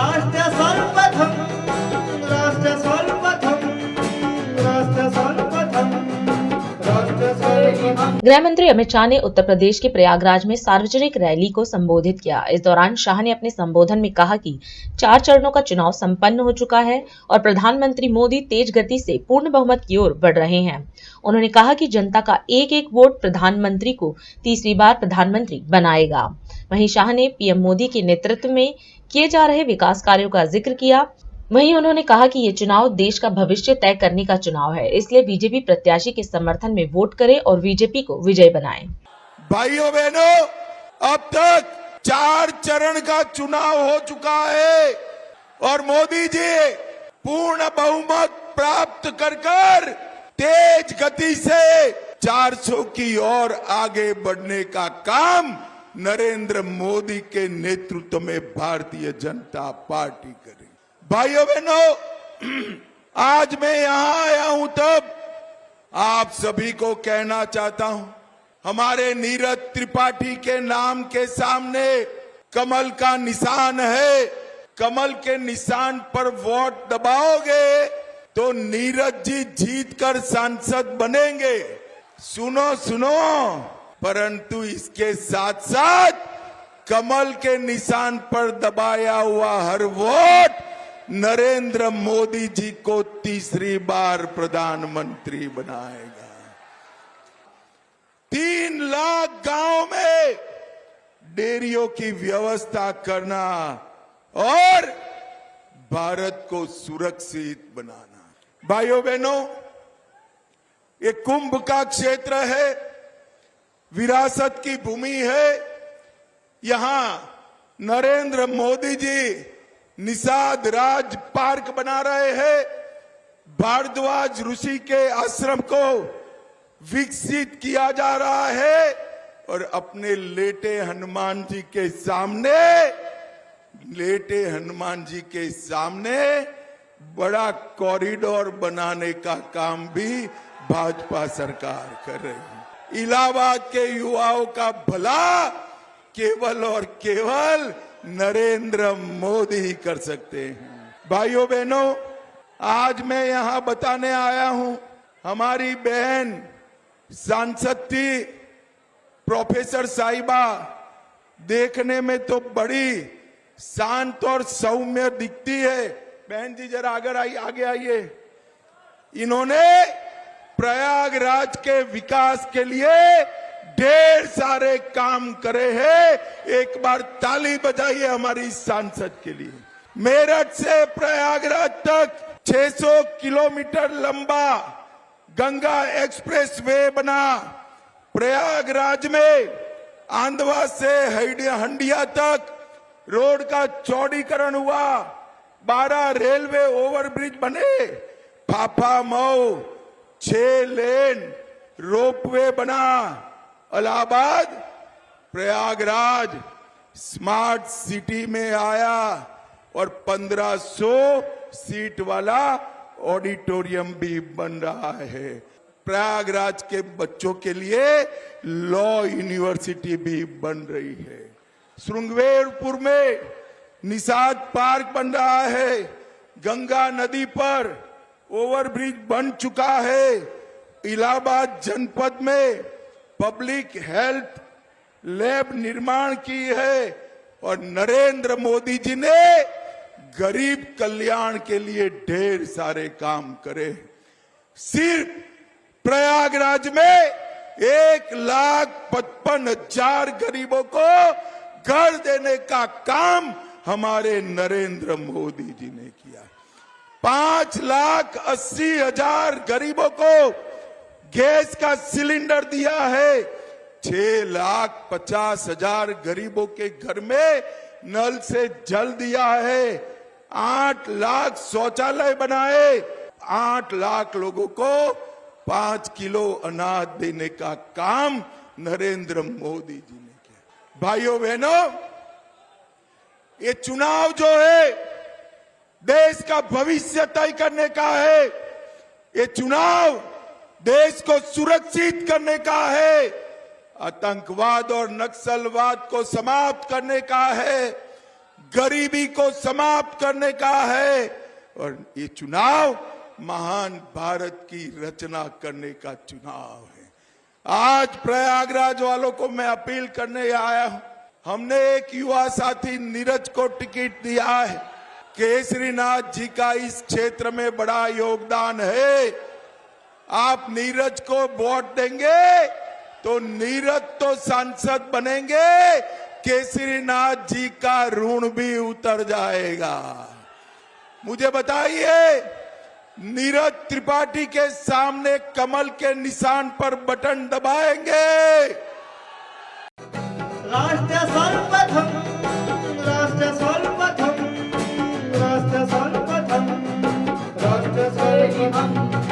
राष्ट्र सर्वप्रथम राष्ट्र सर्वप्रथम राष्ट्र सर्वप्रथम राष्ट्र सर्वप्रथम। गृह मंत्री अमित शाह ने उत्तर प्रदेश के प्रयागराज में सार्वजनिक रैली को संबोधित किया। इस दौरान शाह ने अपने संबोधन में कहा कि 4 चरणों का चुनाव संपन्न हो चुका है और प्रधानमंत्री मोदी तेज गति से पूर्ण बहुमत की ओर बढ़ रहे हैं। उन्होंने कहा कि जनता का एक एक वोट प्रधानमंत्री को तीसरी बार प्रधानमंत्री बनाएगा। वहीं शाह ने पीएम मोदी के नेतृत्व में किए जा रहे विकास कार्यों का जिक्र किया। वहीं उन्होंने कहा कि ये चुनाव देश का भविष्य तय करने का चुनाव है, इसलिए बीजेपी प्रत्याशी के समर्थन में वोट करें और बीजेपी को विजय बनाएं। भाइयों बहनों, अब तक 4 चरण का चुनाव हो चुका है और मोदी जी पूर्ण बहुमत प्राप्त कर तेज गति से 400 की ओर आगे बढ़ने का काम नरेंद्र मोदी के नेतृत्व में भारतीय जनता पार्टी करेगी। भाइयों बहनों, आज मैं यहां आया हूं तब आप सभी को कहना चाहता हूं, हमारे नीरज त्रिपाठी के नाम के सामने कमल का निशान है। कमल के निशान पर वोट दबाओगे तो नीरज जी जीतकर सांसद बनेंगे। सुनो सुनो, परंतु इसके साथ साथ कमल के निशान पर दबाया हुआ हर वोट नरेंद्र मोदी जी को तीसरी बार प्रधानमंत्री बनाएगा। 3 लाख गांव में डेयरियों की व्यवस्था करना और भारत को सुरक्षित बनाना। भाइयों बहनों, ये कुंभ का क्षेत्र है, विरासत की भूमि है। यहां नरेंद्र मोदी जी निषाद राज पार्क बना रहे हैं। भारद्वाज ऋषि के आश्रम को विकसित किया जा रहा है और अपने लेटे हनुमान जी के सामने बड़ा कॉरिडोर बनाने का काम भी भाजपा सरकार कर रही है। इलाहाबाद के युवाओं का भला केवल और केवल नरेंद्र मोदी ही कर सकते हैं। भाइयों बहनों, आज मैं यहां बताने आया हूं, हमारी बहन सांसद थी प्रोफेसर साहिबा, देखने में तो बड़ी शांत और सौम्य दिखती है। बहन जी जरा आगे आइए। इन्होंने प्रयागराज के विकास के लिए ढेर सारे काम करे हैं। एक बार ताली बजाइए हमारी सांसद के लिए। मेरठ से प्रयागराज तक 600 किलोमीटर लंबा गंगा एक्सप्रेस वे बना। प्रयागराज में आंधवा से हंडिया तक रोड का चौड़ीकरण हुआ। 12 रेलवे ओवरब्रिज बने। फाफा मऊ 6 लेन रोपवे बना। इलाहाबाद प्रयागराज स्मार्ट सिटी में आया और 1500 सीट वाला ऑडिटोरियम भी बन रहा है। प्रयागराज के बच्चों के लिए लॉ यूनिवर्सिटी भी बन रही है। श्रृंगेरपुर में निषाद पार्क बन रहा है। गंगा नदी पर ओवरब्रिज बन चुका है। इलाहाबाद जनपद में पब्लिक हेल्थ लैब निर्माण की है और नरेंद्र मोदी जी ने गरीब कल्याण के लिए ढेर सारे काम करे। सिर्फ प्रयागराज में 1,55,000 गरीबों को घर देने का काम हमारे नरेंद्र मोदी जी ने किया। 5,80,000 गरीबों को गैस का सिलेंडर दिया है। 6,50,000 गरीबों के घर में नल से जल दिया है। 8 लाख शौचालय बनाए। 8 लाख लोगों को 5 किलो अनाज देने का काम नरेंद्र मोदी जी ने किया। भाइयों बहनों, ये चुनाव जो है देश का भविष्य तय करने का है। ये चुनाव देश को सुरक्षित करने का है। आतंकवाद और नक्सलवाद को समाप्त करने का है। गरीबी को समाप्त करने का है और ये चुनाव महान भारत की रचना करने का चुनाव है। आज प्रयागराज वालों को मैं अपील करने आया हूं। हमने एक युवा साथी नीरज को टिकट दिया है। केसरीनाथ जी का इस क्षेत्र में बड़ा योगदान है। आप नीरज को वोट देंगे तो नीरज तो सांसद बनेंगे, केसरीनाथ जी का ऋण भी उतर जाएगा। मुझे बताइए, नीरज त्रिपाठी के सामने कमल के निशान पर बटन दबाएंगे? राष्ट्र सर्वप्रथम